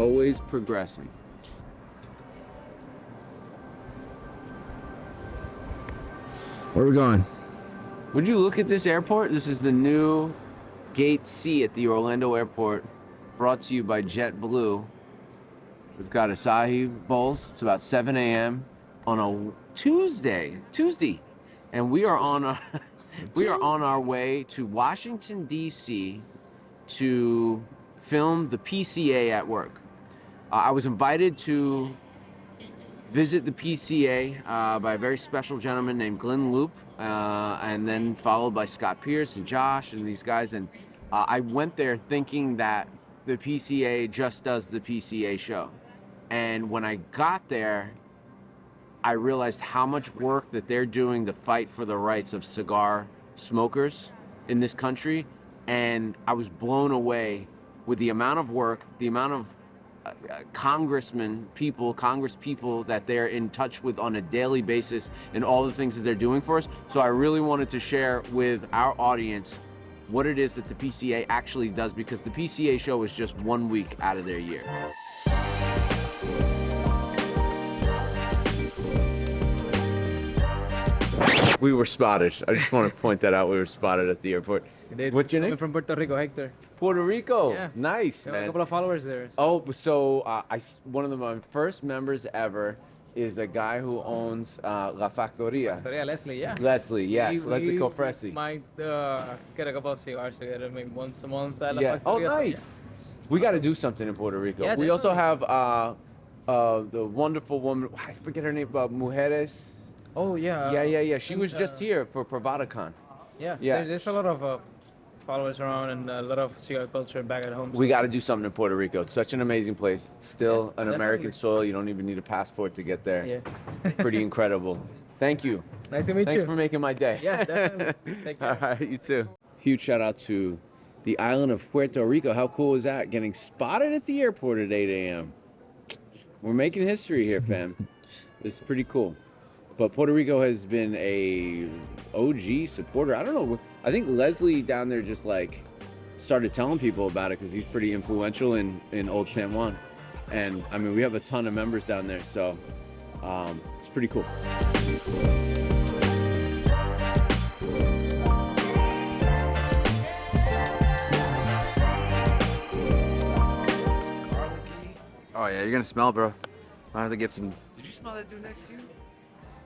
Always progressing. Where are we going? Would you look at this airport? This is the new Gate C at the Orlando airport, brought to you by JetBlue. We've got acai bowls. It's about 7 a.m. on a Tuesday, and we are on our way to Washington D.C. to film the PCA at work. I was invited to visit the PCA by a very special gentleman named Glenn Loop, and then followed by Scott Pierce and Josh and these guys. And I went there thinking that the PCA just does the PCA show. And when I got there, I realized how much work that they're doing to fight for the rights of cigar smokers in this country. And I was blown away with the amount of work, the amount of Congress people that they're in touch with on a daily basis, and all the things that they're doing for us. So I really wanted to share with our audience what it is that the PCA actually does, because the PCA show is just 1 week out of their year. We were spotted. I just want to point that out. We were spotted at the airport. What's your name? I'm from Puerto Rico, Hector. Puerto Rico. Yeah. Nice, man. A couple of followers there. Oh, so one of my first members ever is a guy who owns La Factoria. Leslie, yeah. Leslie, yes. Leslie Cofresi. Might get a couple of cigars together, maybe once a month. Yeah. Oh, nice. We got to do something in Puerto Rico. Yeah, we also have the wonderful woman. I forget her name. Mujeres. Oh, yeah. Yeah. She was just here for PrivadaCon. Yeah. Yeah. There's a lot of followers around and a lot of cigar culture back at home. We got to do something in Puerto Rico. It's such an amazing place. Still an definitely. American soil. You don't even need a passport to get there. Yeah. Pretty incredible. Thank you. Nice to meet you. Thanks for making my day. Yeah, definitely. Take care. All right, you too. Huge shout out to the island of Puerto Rico. How cool is that? Getting spotted at the airport at 8 a.m. We're making history here, fam. This is pretty cool. But Puerto Rico has been a OG supporter. I don't know. I think Leslie down there just like started telling people about it because he's pretty influential in Old San Juan. And I mean, we have a ton of members down there, so it's pretty cool. Oh yeah, you're gonna smell, bro. I have to get some. Did you smell that dude next to you?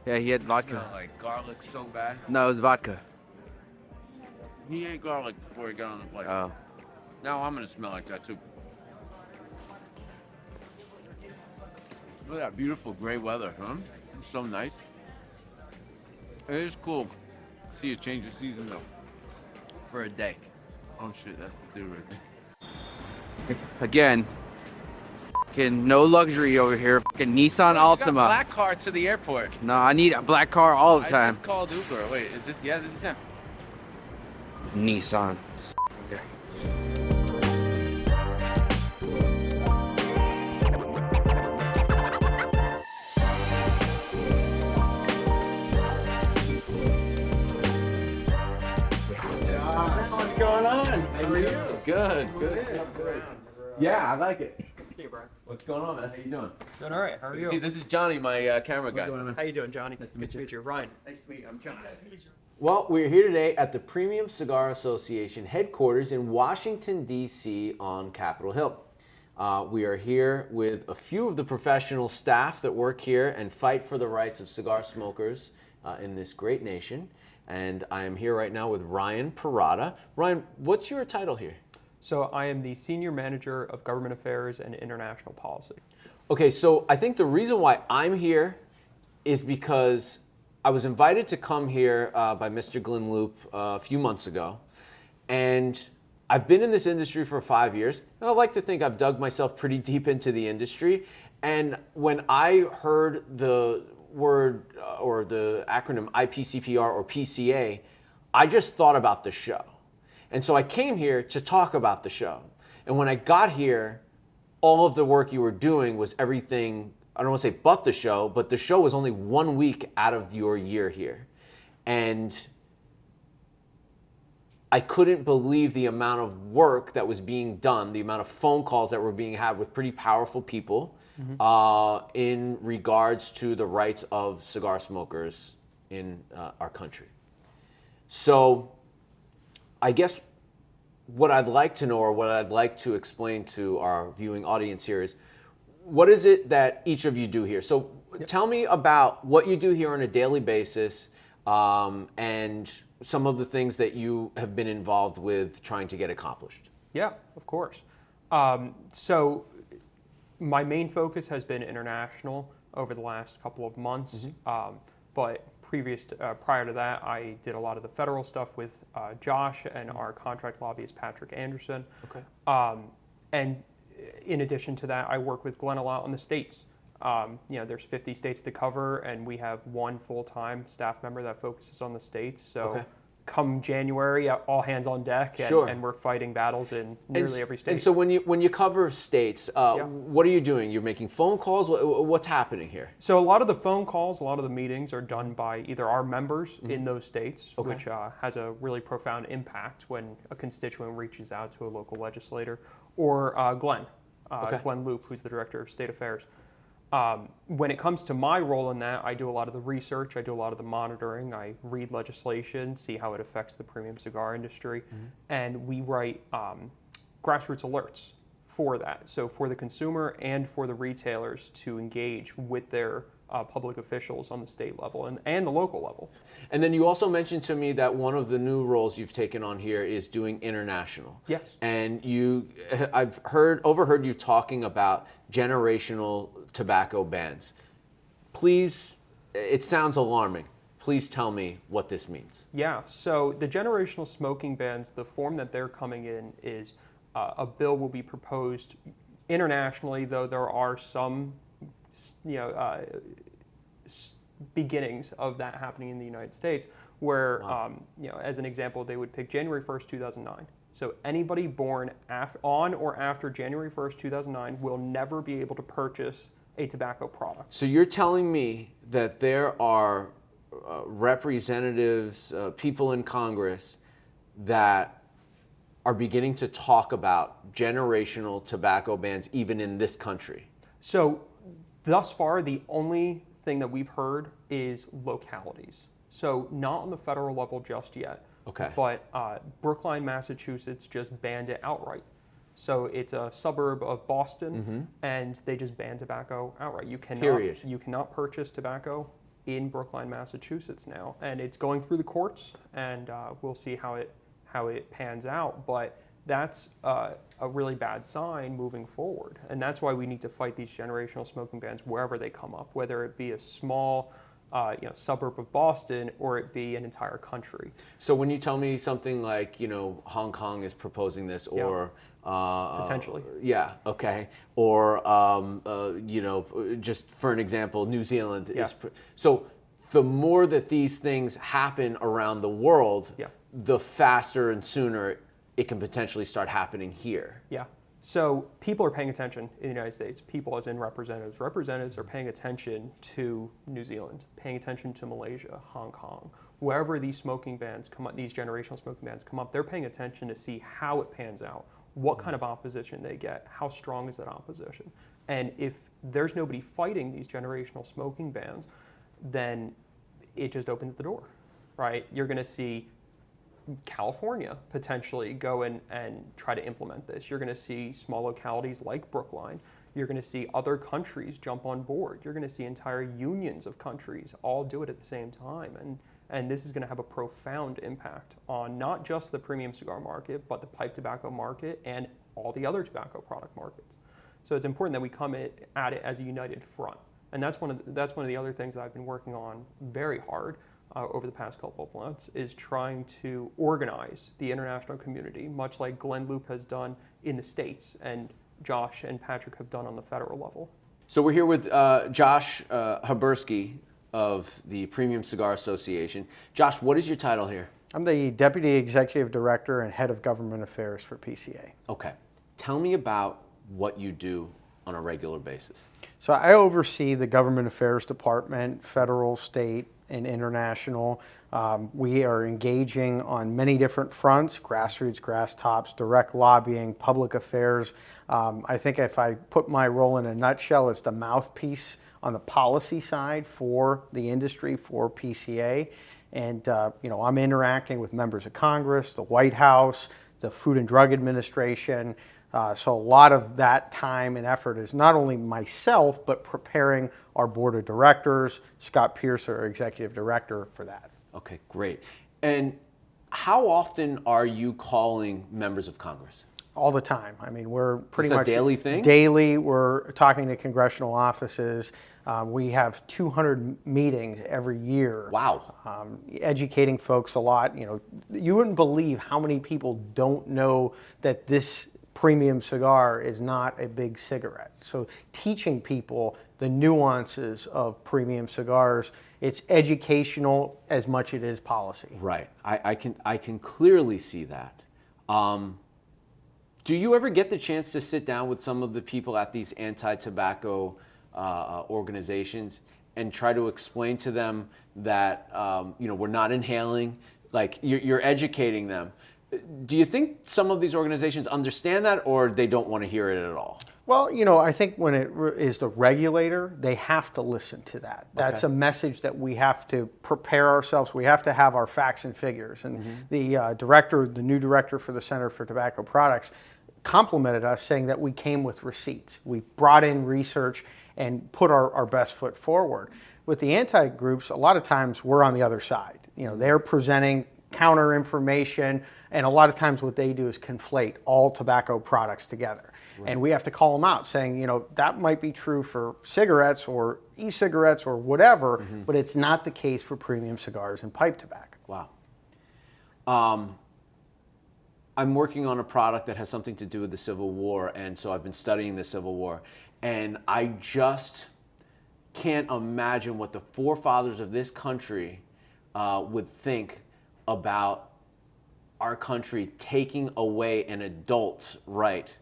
Yeah, he had vodka. Smell like garlic so bad. No, it was vodka. He ate garlic before he got on the plane. Oh. Now I'm gonna smell like that too. Look at that beautiful gray weather, huh? It's so nice. It is cool to see a change of season though. For a day. Oh shit, that's the dude right there. Again, fucking no luxury over here. Fucking Nissan You got Altima. black car to the airport. No, I need a black car all the I time. just called Uber. Wait, is this? Yeah, this is him. Nissan. What's going on? How are you? Good. Yeah, I like it. See you, bro. What's going on, man? How you doing? Doing all right. How are you? See, this is Johnny, my camera guy. How you doing, Johnny? Nice to meet you. Ryan. Nice to meet you. I'm John. Well, we're here today at the Premium Cigar Association headquarters in Washington, D.C. on Capitol Hill. We are here with a few of the professional staff that work here and fight for the rights of cigar smokers in this great nation. And I am here right now with Ryan Privada. Ryan, what's your title here? So I am the Senior Manager of Government Affairs and International Policy. Okay, so I think the reason why I'm here is because I was invited to come here by Mr. Glenn Loop a few months ago, and I've been in this industry for 5 years, and I like to think I've dug myself pretty deep into the industry. And when I heard the word or the acronym IPCPR or PCA, I just thought about the show. And so I came here to talk about the show. And when I got here, all of the work you were doing was everything, I don't want to say but the show, but the show was only 1 week out of your year here. And I couldn't believe the amount of work that was being done, the amount of phone calls that were being had with pretty powerful people in regards to the rights of cigar smokers in our country. So I guess what I'd like to know, or what I'd like to explain to our viewing audience here, is what is it that each of you do here? So tell me about what you do here on a daily basis, and some of the things that you have been involved with trying to get accomplished. Yeah, of course. So my main focus has been international over the last couple of months, but prior to that, I did a lot of the federal stuff with Josh and our contract lobbyist Patrick Anderson. Okay. And in addition to that, I work with Glenn a lot on the states. There's 50 states to cover, and we have one full-time staff member that focuses on the states. So come January, all hands on deck, and we're fighting battles in nearly every state. And so when you cover states, what are you doing? You're making phone calls? What's happening here? So a lot of the phone calls, a lot of the meetings are done by either our members in those states, which has a really profound impact when a constituent reaches out to a local legislator, or Glenn Loop, who's the director of state affairs. When it comes to my role in that, I do a lot of the research, I do a lot of the monitoring, I read legislation, see how it affects the premium cigar industry, and we write grassroots alerts for that. So for the consumer and for the retailers to engage with their public officials on the state level and the local level. And then you also mentioned to me that one of the new roles you've taken on here is doing international. Yes. And I've overheard you talking about generational tobacco bans. Please, it sounds alarming. Please tell me what this means. Yeah, so the generational smoking bans, the form that they're coming in is a bill will be proposed internationally, though there are some beginnings of that happening in the United States, where, as an example, they would pick January 1st, 2009. So anybody born on or after January 1st, 2009 will never be able to purchase a tobacco product. So you're telling me that there are representatives, people in Congress that are beginning to talk about generational tobacco bans even in this country? So thus far, the only thing that we've heard is localities. So not on the federal level just yet. Okay. But Brookline, Massachusetts just banned it outright. So it's a suburb of Boston, and they just banned tobacco outright. You cannot purchase tobacco in Brookline, Massachusetts now, and it's going through the courts, and we'll see how it pans out. But that's a really bad sign moving forward, and that's why we need to fight these generational smoking bans wherever they come up, whether it be a small suburb of Boston or it be an entire country. So when you tell me something like, Hong Kong is proposing this, or potentially, or just for an example, New Zealand is. So the more that these things happen around the world, the faster and sooner it can potentially start happening here. Yeah. So people are paying attention in the United States. People as in representatives. Representatives are paying attention to New Zealand, paying attention to Malaysia, Hong Kong. Wherever these smoking bans come up, these generational smoking bans come up, they're paying attention to see how it pans out, what kind of opposition they get, how strong is that opposition. And if there's nobody fighting these generational smoking bans, then it just opens the door, right? You're going to see California potentially go in and try to implement this. You're going to see small localities like Brookline. You're going to see other countries jump on board. You're going to see entire unions of countries all do it at the same time. And this is going to have a profound impact on not just the premium cigar market, but the pipe tobacco market and all the other tobacco product markets. So it's important that we come at it as a united front. And that's one of the other things that I've been working on very hard over the past couple of months, is trying to organize the international community, much like Glenn Loop has done in the States and Josh and Patrick have done on the federal level. So we're here with Josh Habursky of the Premium Cigar Association. Josh, what is your title here? I'm the Deputy Executive Director and Head of Government Affairs for PCA. Okay. Tell me about what you do on a regular basis. So I oversee the Government Affairs Department, federal, state, and international. We are engaging on many different fronts: grassroots, grass tops, direct lobbying, public affairs. I think if I put my role in a nutshell, it's the mouthpiece on the policy side for the industry, for PCA. And I'm interacting with members of Congress, the White House, the Food and Drug Administration. So a lot of that time and effort is not only myself, but preparing our board of directors, Scott Pierce, our executive director, for that. Okay, great. And how often are you calling members of Congress? All the time. I mean, we're pretty Is this a much daily thing? Daily, we're talking to congressional offices. We have 200 meetings every year. Wow. Educating folks a lot. You wouldn't believe how many people don't know that this premium cigar is not a big cigarette. So teaching people the nuances of premium cigars, it's educational as much as it is policy. Right. I can clearly see that. Do you ever get the chance to sit down with some of the people at these anti-tobacco organizations and try to explain to them that we're not inhaling, like you're educating them? Do you think some of these organizations understand that, or they don't want to hear it at all? Well, I think when it is the regulator, they have to listen to that. That's a message that we have to prepare ourselves. We have to have our facts and figures. And the new director for the Center for Tobacco Products, complimented us, saying that we came with receipts. We brought in research and put our best foot forward. With the anti-groups, a lot of times we're on the other side. They're presenting counter information, and a lot of times what they do is conflate all tobacco products together. Right. And we have to call them out, saying, that might be true for cigarettes or e-cigarettes or whatever, but it's not the case for premium cigars and pipe tobacco. Wow. I'm working on a product that has something to do with the Civil War, and so I've been studying the Civil War, and I just can't imagine what the forefathers of this country would think about our country taking away an adult's right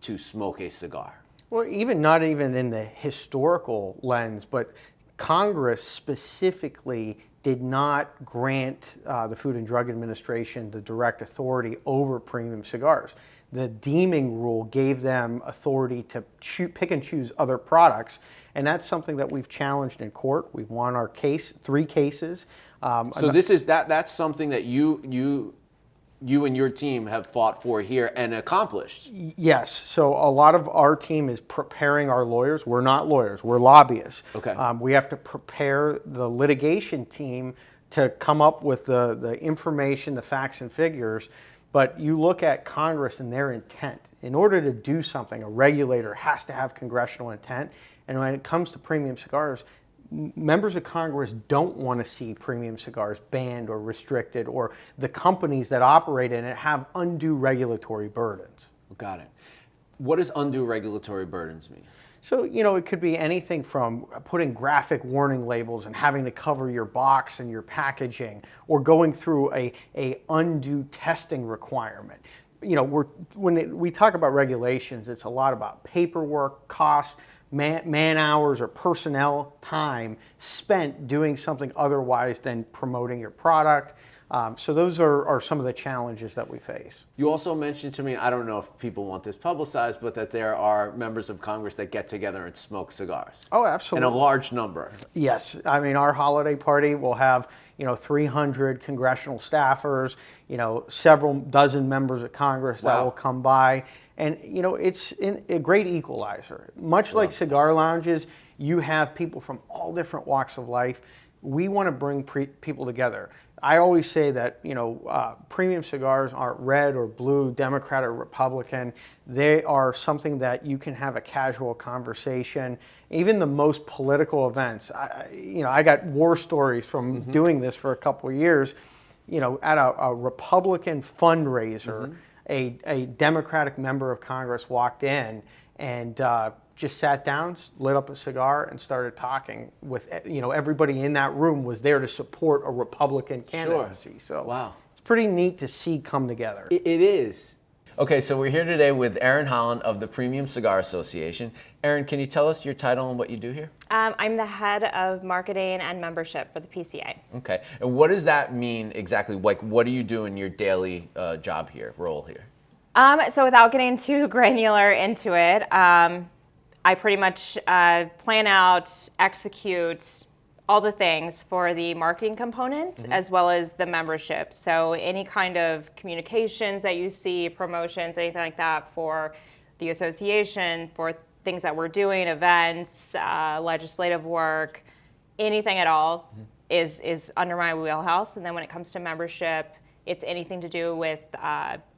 to smoke a cigar. Well, not even in the historical lens, but Congress specifically did not grant the Food and Drug Administration the direct authority over premium cigars. The deeming rule gave them authority to pick and choose other products, and that's something that we've challenged in court. We've won our case, 3 cases. So that's something that you and your team have fought for here and accomplished. Yes. So a lot of our team is preparing our lawyers. We're not lawyers. We're lobbyists. Okay. We have to prepare the litigation team to come up with the information, the facts and figures. But you look at Congress and their intent. In order to do something, a regulator has to have congressional intent. And when it comes to premium cigars, members of Congress don't want to see premium cigars banned or restricted, or the companies that operate in it have undue regulatory burdens. Got it. What does undue regulatory burdens mean? So, it could be anything from putting graphic warning labels and having to cover your box and your packaging, or going through a undue testing requirement. When we talk about regulations, it's a lot about paperwork, costs, man hours or personnel time spent doing something otherwise than promoting your product. So those are some of the challenges that we face. You also mentioned to me, I don't know if people want this publicized, but that there are members of Congress that get together and smoke cigars. Oh, absolutely. And a large number. Yes. I mean, our holiday party will have, 300 congressional staffers, several dozen members of Congress that will come by. And, it's a great equalizer. Much like cigar lounges, you have people from all different walks of life. We want to bring people together. I always say that, premium cigars aren't red or blue, Democrat or Republican. They are something that you can have a casual conversation. Even the most political events. I got war stories from doing this for a couple of years. At a Republican fundraiser, a Democratic member of Congress walked in and just sat down, lit up a cigar, and started talking with, everybody in that room was there to support a Republican candidacy. Sure. So wow. It's pretty neat to see come together. It is. Okay, so we're here today with Erin Holland of the Premium Cigar Association. Erin, can you tell us your title and what you do here? I'm the head of marketing and membership for the PCA. Okay, and what does that mean exactly? Like, what do you do in your daily job here, role here? So without getting too granular into it, I pretty much plan out, execute all the things for the marketing component as well as the membership. So any kind of communications that you see, promotions, anything like that for the association, for things that we're doing, events, legislative work, anything at all is under my wheelhouse. And then when it comes to membership, it's anything to do with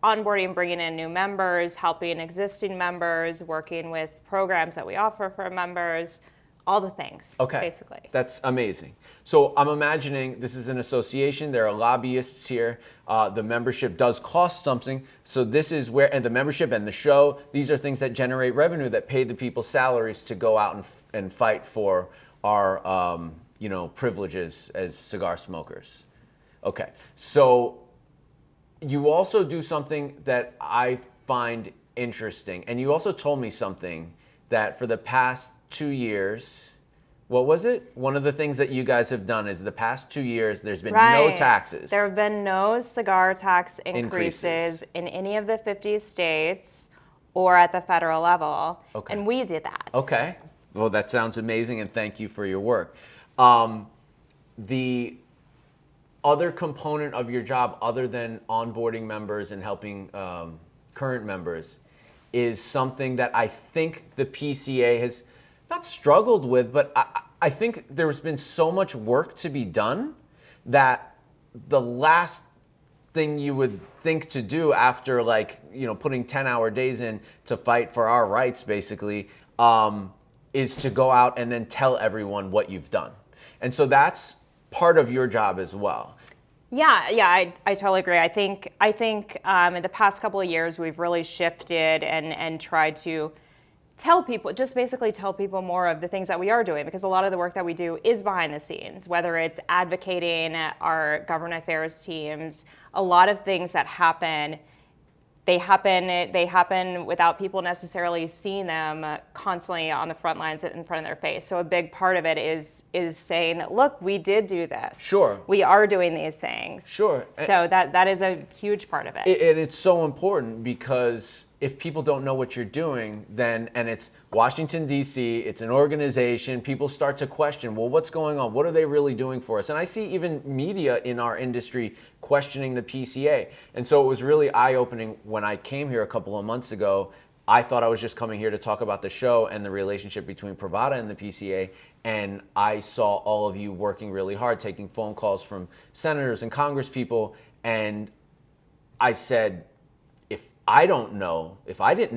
onboarding, bringing in new members, helping existing members, working with programs that we offer for members, all the things, basically. That's amazing. So I'm imagining this is an association. There are lobbyists here. The membership does cost something. So this is where, and the membership and the show, these are things that generate revenue that pay the people salaries to go out and fight for our, privileges as cigar smokers. Okay, so you also do something that I find interesting. And you also told me something that for the past 2 years, what was it? One of the things that you guys have done is the past 2 years, there's been no taxes. There have been no cigar tax increases in any of the 50 states or at the federal level. Okay. And we did that. Okay. Well, that sounds amazing, and thank you for your work. The other component of your job, other than onboarding members and helping current members, is something that I think the PCA has not struggled with, but I think there's been so much work to be done that the last thing you would think to do after putting 10-hour days in to fight for our rights, basically, is to go out and then tell everyone what you've done. And so that's part of your job as well. Yeah, I totally agree. I think in the past couple of years, we've really shifted and tried to basically tell people more of the things that we are doing, because a lot of the work that we do is behind the scenes, whether it's advocating our government affairs teams. A lot of things that happen, they happen without people necessarily seeing them constantly on the front lines in front of their face. So a big part of it is saying, look, we did do this. Sure. We are doing these things. Sure. So that is a huge part of it. And it's so important, because if people don't know what you're doing, and it's Washington, D.C., it's an organization, people start to question, well, what's going on? What are they really doing for us? And I see even media in our industry questioning the PCA. And so it was really eye-opening when I came here a couple of months ago. I thought I was just coming here to talk about the show and the relationship between Privada and the PCA. And I saw all of you working really hard, taking phone calls from senators and congresspeople. And I said, if I didn't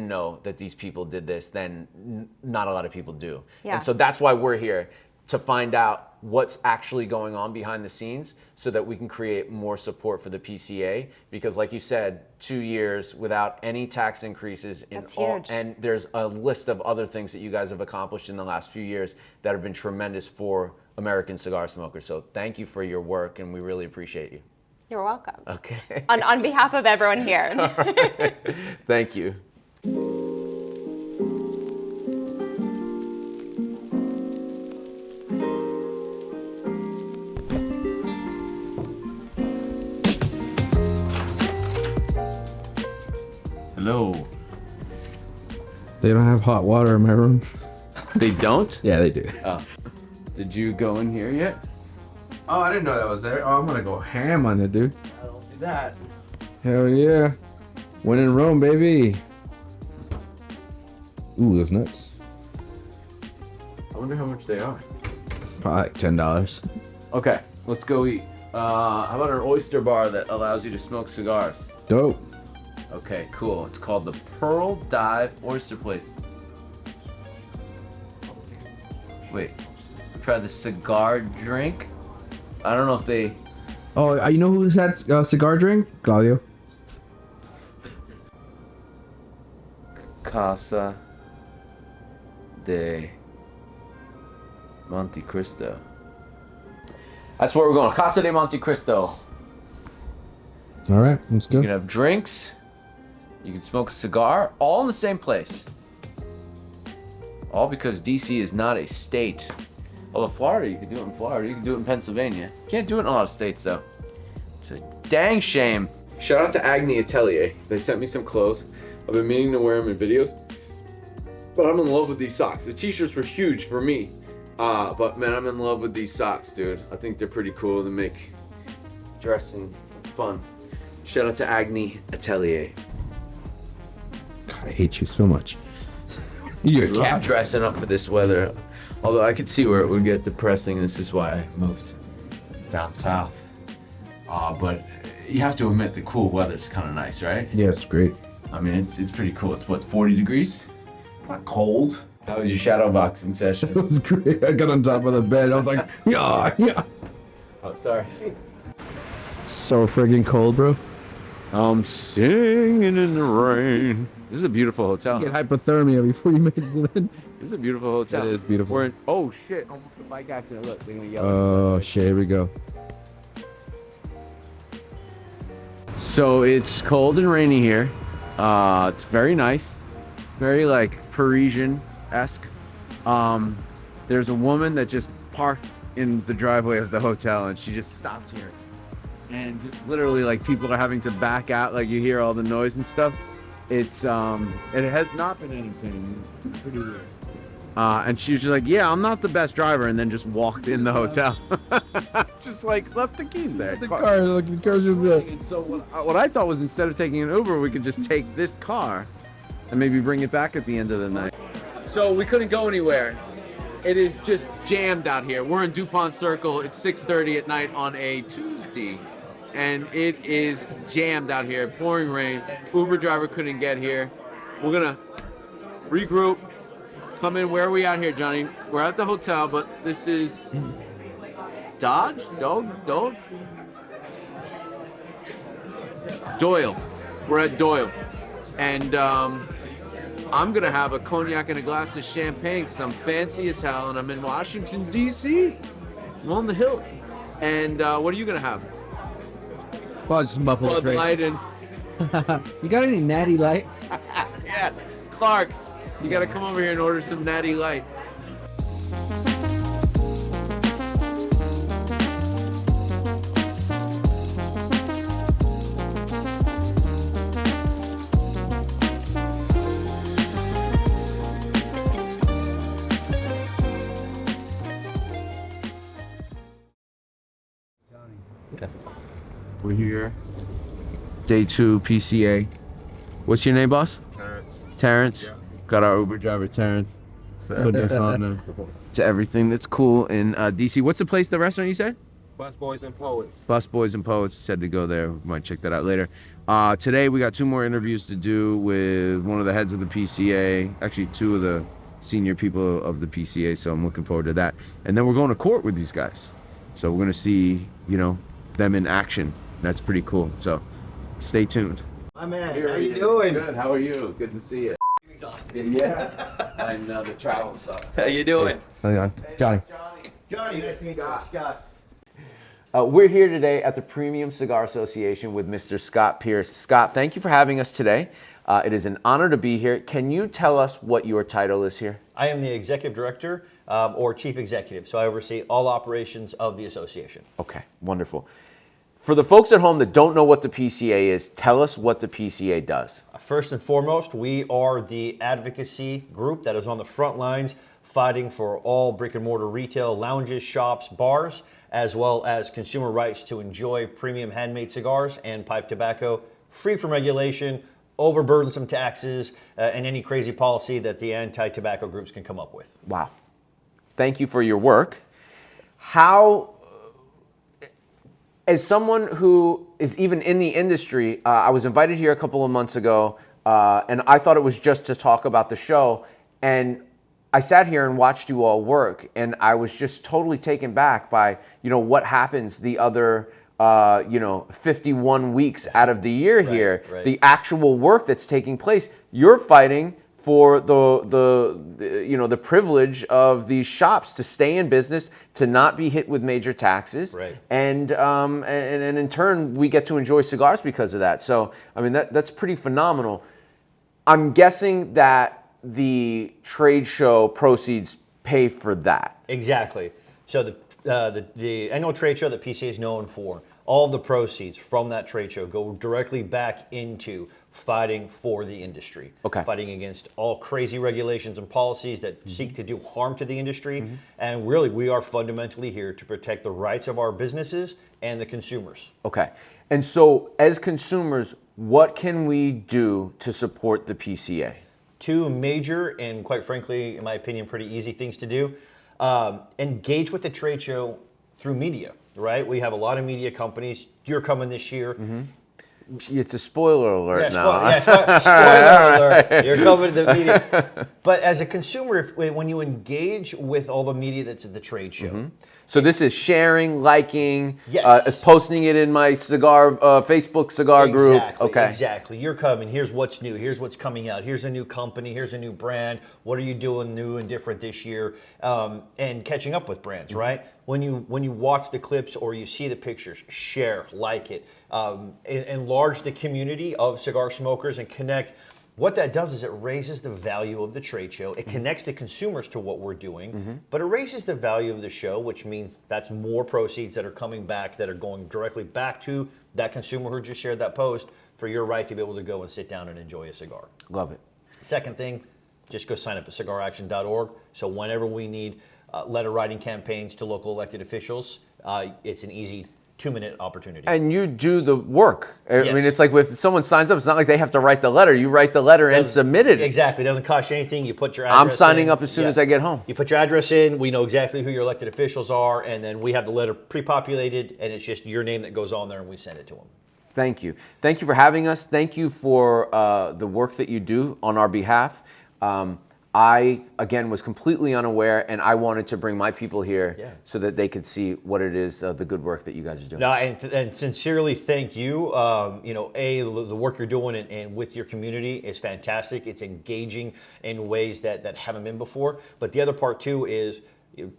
know that these people did this, then not a lot of people do. Yeah. And so that's why we're here, to find out what's actually going on behind the scenes so that we can create more support for the PCA. Because like you said, 2 years without any tax increases. That's huge. And there's a list of other things that you guys have accomplished in the last few years that have been tremendous for American cigar smokers. So thank you for your work, and we really appreciate you. You're welcome. Okay. On behalf of everyone here. All right. Thank you. Hello. They don't have hot water in my room. They don't? Yeah, they do. Oh. Did you go in here yet? Oh, I didn't know that was there. Oh, I'm gonna go ham on it, dude. I don't do that. Hell yeah. When in Rome, baby. Ooh, those nuts. I wonder how much they are. Probably like $10. Okay, let's go eat. How about an oyster bar that allows you to smoke cigars? Dope. Okay, cool. It's called the Pearl Dive Oyster Place. Wait, try the cigar drink. I don't know if they... Oh, you know who's had cigar drink? Claudio. Casa de Monte Cristo. That's where we're going. Casa de Monte Cristo. All right, let's go. You can have drinks, You can smoke a cigar, all in the same place. All because DC is not a state. Although Florida, you can do it in Florida. You can do it in Pennsylvania. You can't do it in a lot of states, though. It's a dang shame. Shout out to Agni Atelier. They sent me some clothes. I've been meaning to wear them in videos, but I'm in love with these socks. The t-shirts were huge for me, but man, I'm in love with these socks, dude. I think they're pretty cool to make dressing fun. Shout out to Agni Atelier. God, I hate you so much. You're a I'm cat. dressing up for this weather. Although I could see where it would get depressing. This is why I moved down south. But you have to admit the cool weather's kind of nice, right? Yeah, it's great. I mean, it's pretty cool. It's what's 40 degrees? Not cold. How was your shadow boxing It session? was great. I got on top of the bed. I was like, yeah. Oh, sorry. So friggin' cold, bro. I'm singing in the rain. This is a beautiful hotel. Get hypothermia before you make it in. This is a beautiful hotel. It is beautiful. We're in, oh shit, almost a bike accident. Look, they're gonna yell. Oh shit, here we go. So it's cold and rainy here. It's very nice, very like Parisian-esque. There's a woman that just parked in the driveway of the hotel, and she just stopped here. And just literally, like, people are having to back out, like you hear all the noise and stuff. It's it has not been entertaining. It's pretty weird. And she was just like, yeah, I'm not the best driver, and then just walked in the hotel. Just like left the keys there. The car, look, the car's just there. And so what I thought was, instead of taking an Uber, we could just take this car and maybe bring it back at the end of the night. So we couldn't go anywhere. It is just jammed out here. We're in DuPont Circle. It's 6:30 at night on a Tuesday, and it is jammed out here. Pouring rain. Uber driver couldn't get here. We're gonna regroup. Come in. Where are we out here, Johnny? We're at the hotel, but this is Dodge? Dove? Doyle. We're at Doyle. And I'm gonna have a cognac and a glass of champagne because I'm fancy as hell and I'm in Washington, D.C. I'm on the hill. And what are you gonna have? Well, just Buffalo Bud Trace. Light and You got any Natty Light? yes, Clark, you gotta come over here and order some Natty Light. We're here. Day 2 PCA. What's your name, boss? Terrence. Terrence. Yeah. Got our Uber driver, Terrence. Putting us on to everything that's cool in DC. What's the place, the restaurant you said? Bus Boys and Poets. Bus Boys and Poets. Said to go there. We might check that out later. Today we got 2 more interviews to do with one of the heads of the PCA. Actually, 2 of the senior people of the PCA. So I'm looking forward to that. And then we're going to court with these guys. So we're gonna see, you know, them in action. That's pretty cool. So stay tuned. My man, how you doing? Good. How are you? Good to see you. Yeah. I know the travel stuff. How you doing? Hang on, Johnny. Johnny, nice to meet you, Scott. We're here today at the Premium Cigar Association with Mr. Scott Pierce. Scott, thank you for having us today. It is an honor to be here. Can you tell us what your title is here? I am the executive director or chief executive, so I oversee all operations of the association. Okay, wonderful. For the folks at home that don't know what the PCA is, tell us what the PCA does. First and foremost, we are the advocacy group that is on the front lines fighting for all brick and mortar retail, lounges, shops, bars, as well as consumer rights to enjoy premium handmade cigars and pipe tobacco, free from regulation, overburdensome taxes, and any crazy policy that the anti-tobacco groups can come up with. Wow. Thank you for your work. How, as someone who is even in the industry, I was invited here a couple of months ago, and I thought it was just to talk about the show. And I sat here and watched you all work, and I was just totally taken back by, you know, what happens the other, 51 weeks out of the year here. Right. The actual work that's taking place. You're fighting for the privilege of these shops to stay in business, to not be hit with major taxes, Right. and in turn we get to enjoy cigars because of that. So I mean that's pretty phenomenal. I'm guessing that the trade show proceeds pay for that. Exactly. So the annual trade show that PCA is known for, all of the proceeds from that trade show go directly back into fighting for the industry. Okay. Fighting against all crazy regulations and policies that seek to do harm to the industry. And really, we are fundamentally here to protect the rights of our businesses and the consumers. Okay. And so as consumers, what can we do to support the PCA? Two major and, quite frankly, in my opinion, pretty easy things to do. Engage with the trade show through media, right? We have a lot of media companies. You're coming this year. It's a spoiler alert now. Spoiler alert. You're coming to the media. But as a consumer, when you engage with all the media that's at the trade show, So this is sharing, liking, Yes. posting it in my Facebook cigar group. Exactly, Okay. exactly. You're coming. Here's what's new. Here's what's coming out. Here's a new company. Here's a new brand. What are you doing new and different this year? And catching up with brands, right? When you watch the clips or you see the pictures, share, like it, enlarge the community of cigar smokers and connect. What that does is it raises the value of the trade show. It connects the consumers to what we're doing, but it raises the value of the show, which means that's more proceeds that are coming back, that are going directly back to that consumer who just shared that post for your right to be able to go and sit down and enjoy a cigar. Love it. Second thing, just go sign up at cigaraction.org. So whenever we need letter writing campaigns to local elected officials, it's an easy 2-minute opportunity. And you do the work. I Yes. mean, it's like if someone signs up, it's not like they have to write the letter. You write the letter and submit it. Exactly. It doesn't cost you anything. You put your address I'm signing in. up as soon as I get home. You put your address in. We know exactly who your elected officials are, and then we have the letter pre-populated, and it's just your name that goes on there, and we send it to them. Thank you. Thank you for having us. Thank you for the work that you do on our behalf. I, again, was completely unaware, and I wanted to bring my people here so that they could see what it is, the good work that you guys are doing. No, and sincerely thank you. The work you're doing and with your community is fantastic. It's engaging in ways that haven't been before. But the other part, too, is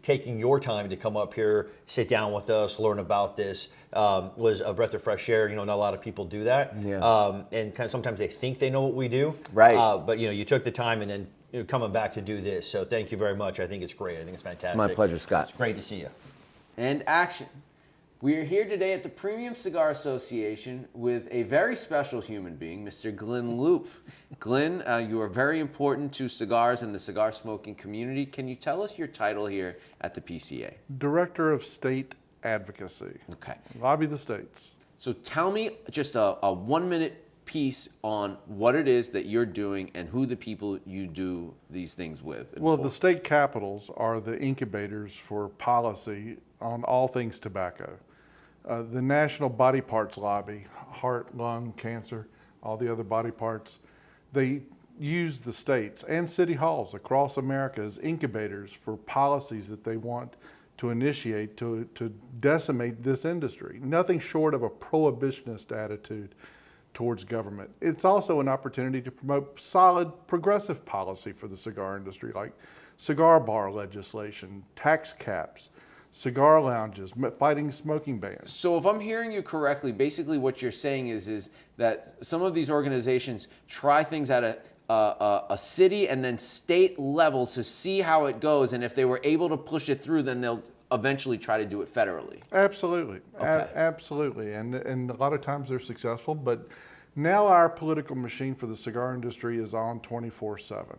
taking your time to come up here, sit down with us, learn about this, was a breath of fresh air. Not a lot of people do that. Yeah. And kind of sometimes they think they know what we do. Right. But, you took the time and then coming back to do this. So thank you very much. I think it's great. I think it's fantastic. It's my pleasure, Scott. It's great to see you. And action. We are here today at the Premium Cigar Association with a very special human being, Mr. Glenn Loop. Glenn, you are very important to cigars and the cigar smoking community. Can you tell us your title here at the PCA? Director of State Advocacy. Okay. Lobby the states. So tell me just a 1-minute piece on what it is that you're doing and who the people you do these things with. And Well, for. the state capitals are the incubators for policy on all things tobacco. The National Body Parts Lobby, heart, lung, cancer, all the other body parts, they use the states and city halls across America as incubators for policies that they want to initiate to decimate this industry. Nothing short of a prohibitionist attitude towards government. It's also an opportunity to promote solid progressive policy for the cigar industry, like cigar bar legislation, tax caps, cigar lounges, fighting smoking bans. So if I'm hearing you correctly, basically what you're saying is that some of these organizations try things at a city and then state level to see how it goes, and if they were able to push it through, then they'll eventually try to do it federally. Absolutely, Okay. absolutely, and a lot of times they're successful, but now our political machine for the cigar industry is on 24/7.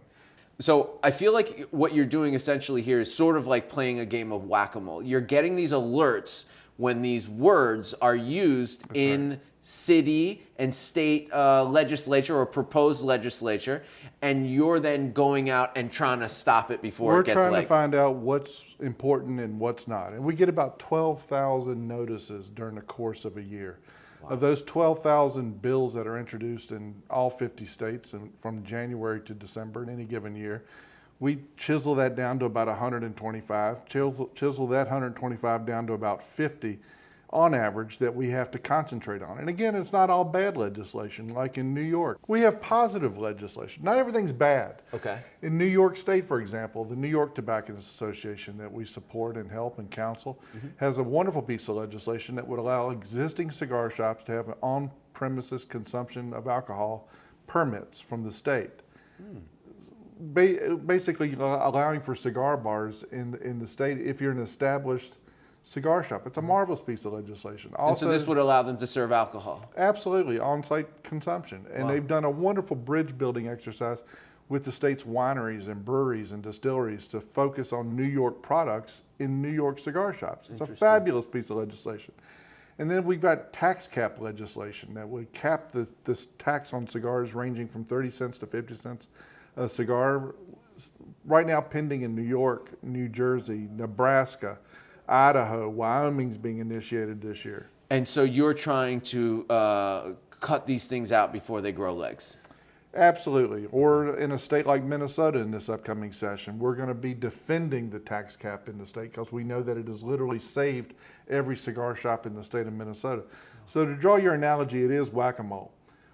So I feel like what you're doing essentially here is sort of like playing a game of whack-a-mole. You're getting these alerts when these words are used in city and state legislature or proposed legislature, and you're then going out and trying to stop it before it gets legs. We're trying to find out what's important and what's not. And we get about 12,000 notices during the course of a year. Wow. Of those 12,000 bills that are introduced in all 50 states and from January to December in any given year, we chisel that down to about 125, chisel that 125 down to about 50 on average that we have to concentrate on. And again, it's not all bad legislation like in New York. We have positive legislation. Not everything's bad. Okay. In New York State, for example, the New York Tobacconists Association that we support and help and counsel has a wonderful piece of legislation that would allow existing cigar shops to have an on-premises consumption of alcohol permits from the state. Basically allowing for cigar bars in the state if you're an established cigar shop. It's a marvelous piece of legislation. Also, And so this would allow them to serve alcohol. absolutely on-site consumption. And they've done a wonderful bridge building exercise with the state's wineries and breweries and distilleries to focus on New York products in New York cigar shops. It's a fabulous piece of legislation. And then we've got tax cap legislation that would cap this tax on cigars ranging from 30 cents to 50 cents a cigar. Right now pending in New York, New Jersey, Nebraska, Idaho, Wyoming's being initiated this year. And so you're trying to cut these things out before they grow legs. Absolutely. Or in a state like Minnesota in this upcoming session, we're going to be defending the tax cap in the state because we know that it has literally saved every cigar shop in the state of Minnesota. So to draw your analogy, it is whack-a-mole.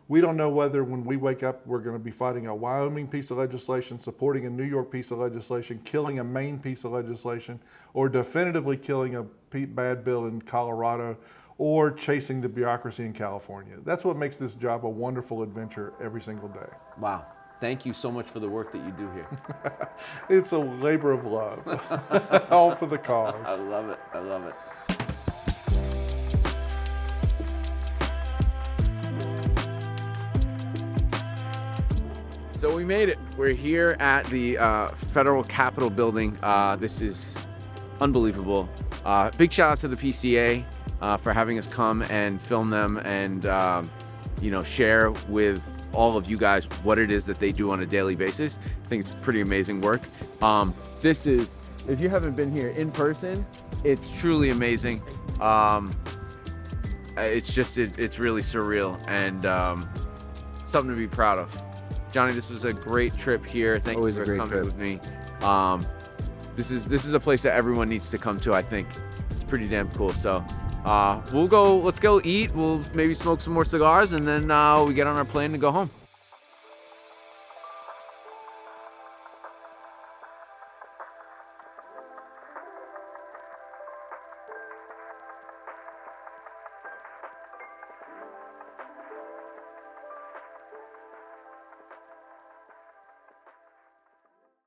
We don't know whether when we wake up we're going to be fighting a Wyoming piece of legislation, supporting a New York piece of legislation, killing a Maine piece of legislation, or definitively killing a bad bill in Colorado, or chasing the bureaucracy in California. That's what makes this job a wonderful adventure every single day. Wow. Thank you so much for the work that you do here. It's a labor of love, all for the cause. I love it. I love it. So we made it. We're here at the Federal Capitol building. This is unbelievable. Big shout out to the PCA for having us come and film them and share with all of you guys what it is that they do on a daily basis. I think it's pretty amazing work. This is, if you haven't been here in person, it's truly amazing. It's really surreal and something to be proud of. Johnny, this was a great trip here. Thank you for coming with me. This is a place that everyone needs to come to, I think. It's pretty damn cool. So let's go eat. We'll maybe smoke some more cigars and then we get on our plane to go home.